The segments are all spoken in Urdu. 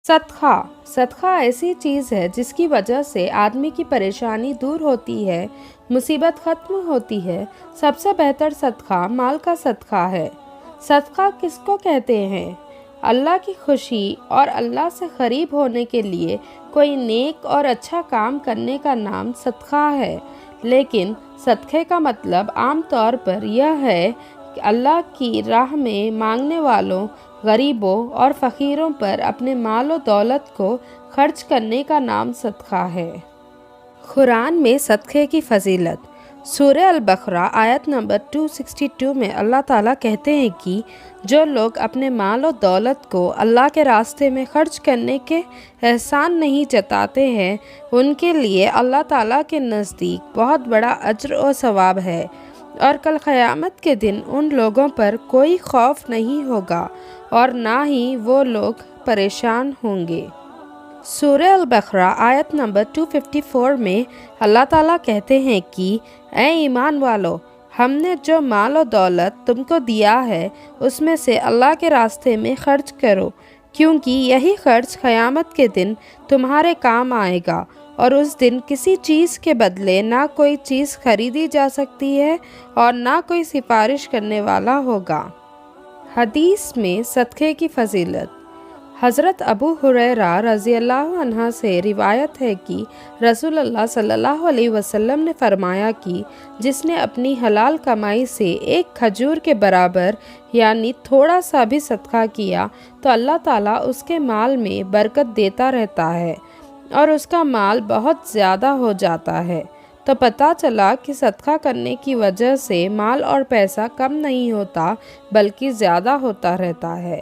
صدقہ صدقہ ایسی چیز ہے جس کی وجہ سے آدمی کی پریشانی دور ہوتی ہے، مصیبت ختم ہوتی ہے۔ سب سے بہتر صدقہ مال کا صدقہ ہے۔ صدقہ کس کو کہتے ہیں؟ اللہ کی خوشی اور اللہ سے قریب ہونے کے لیے کوئی نیک اور اچھا کام کرنے کا نام صدقہ ہے، لیکن صدقے کا مطلب عام طور پر یہ ہے کہ اللہ کی راہ میں مانگنے والوں، غریبوں اور فقیروں پر اپنے مال و دولت کو خرچ کرنے کا نام صدقہ ہے۔ قرآن میں صدقے کی فضیلت۔ سورہ البقرہ آیت نمبر 262 میں اللہ تعالیٰ کہتے ہیں کہ جو لوگ اپنے مال و دولت کو اللہ کے راستے میں خرچ کرنے کے احسان نہیں جتاتے ہیں، ان کے لیے اللہ تعالیٰ کے نزدیک بہت بڑا اجر و ثواب ہے، اور کل قیامت کے دن ان لوگوں پر کوئی خوف نہیں ہوگا اور نہ ہی وہ لوگ پریشان ہوں گے۔ سورہ البقرہ آیت نمبر 254 میں اللہ تعالیٰ کہتے ہیں کہ اے ایمان والو، ہم نے جو مال و دولت تم کو دیا ہے اس میں سے اللہ کے راستے میں خرچ کرو، کیونکہ یہی خرچ قیامت کے دن تمہارے کام آئے گا، اور اس دن کسی چیز کے بدلے نہ کوئی چیز خریدی جا سکتی ہے اور نہ کوئی سفارش کرنے والا ہوگا۔ حدیث میں صدقے کی فضیلت۔ حضرت ابو ہریرہ رضی اللہ عنہ سے روایت ہے کہ رسول اللہ صلی اللہ علیہ وسلم نے فرمایا کہ جس نے اپنی حلال کمائی سے ایک کھجور کے برابر یعنی تھوڑا سا بھی صدقہ کیا تو اللہ تعالیٰ اس کے مال میں برکت دیتا رہتا ہے اور اس کا مال بہت زیادہ ہو جاتا ہے۔ تو پتہ چلا کہ صدقہ کرنے کی وجہ سے مال اور پیسہ کم نہیں ہوتا بلکہ زیادہ ہوتا رہتا ہے۔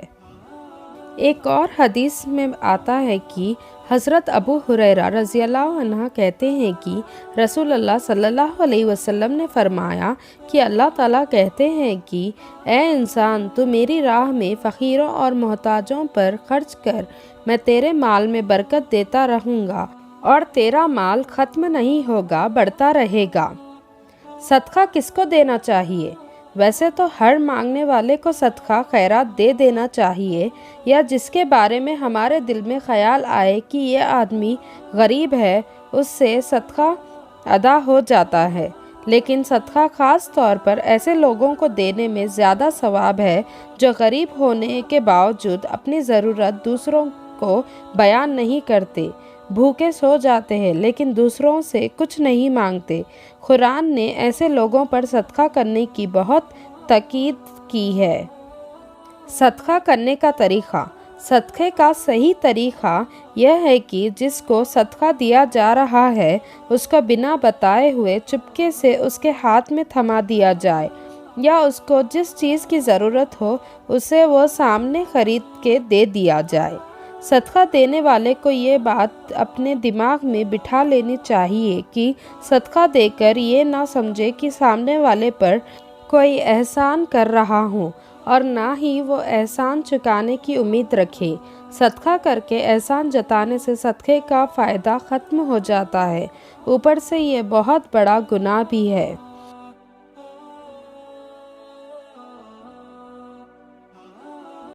ایک اور حدیث میں آتا ہے کہ حضرت ابو ہریرہ رضی اللہ عنہ کہتے ہیں کہ رسول اللہ صلی اللہ علیہ وسلم نے فرمایا کہ اللہ تعالیٰ کہتے ہیں کہ اے انسان، تو میری راہ میں فقیروں اور محتاجوں پر خرچ کر، میں تیرے مال میں برکت دیتا رہوں گا اور تیرا مال ختم نہیں ہوگا، بڑھتا رہے گا۔ صدقہ کس کو دینا چاہیے؟ ویسے تو ہر مانگنے والے کو صدقہ خیرات دے دینا چاہیے، یا جس کے بارے میں ہمارے دل میں خیال آئے کہ یہ آدمی غریب ہے، اس سے صدقہ ادا ہو جاتا ہے۔ لیکن صدقہ خاص طور پر ایسے لوگوں کو دینے میں زیادہ ثواب ہے جو غریب ہونے کے باوجود اپنی ضرورت دوسروں کو بیان نہیں کرتے، بھوکے سو جاتے ہیں لیکن دوسروں سے کچھ نہیں مانگتے۔ قرآن نے ایسے لوگوں پر صدقہ کرنے کی بہت تاکید کی ہے۔ صدقہ کرنے کا طریقہ۔ صدقے کا صحیح طریقہ یہ ہے کہ جس کو صدقہ دیا جا رہا ہے اس کو بنا بتائے ہوئے چپکے سے اس کے ہاتھ میں تھما دیا جائے، یا اس کو جس چیز کی ضرورت ہو اسے وہ سامنے خرید کے دے دیا جائے۔ صدقہ دینے والے کو یہ بات اپنے دماغ میں بٹھا لینی چاہیے کہ صدقہ دے کر یہ نہ سمجھے کہ سامنے والے پر کوئی احسان کر رہا ہوں، اور نہ ہی وہ احسان چکانے کی امید رکھے۔ صدقہ کر کے احسان جتانے سے صدقے کا فائدہ ختم ہو جاتا ہے، اوپر سے یہ بہت بڑا گناہ بھی ہے۔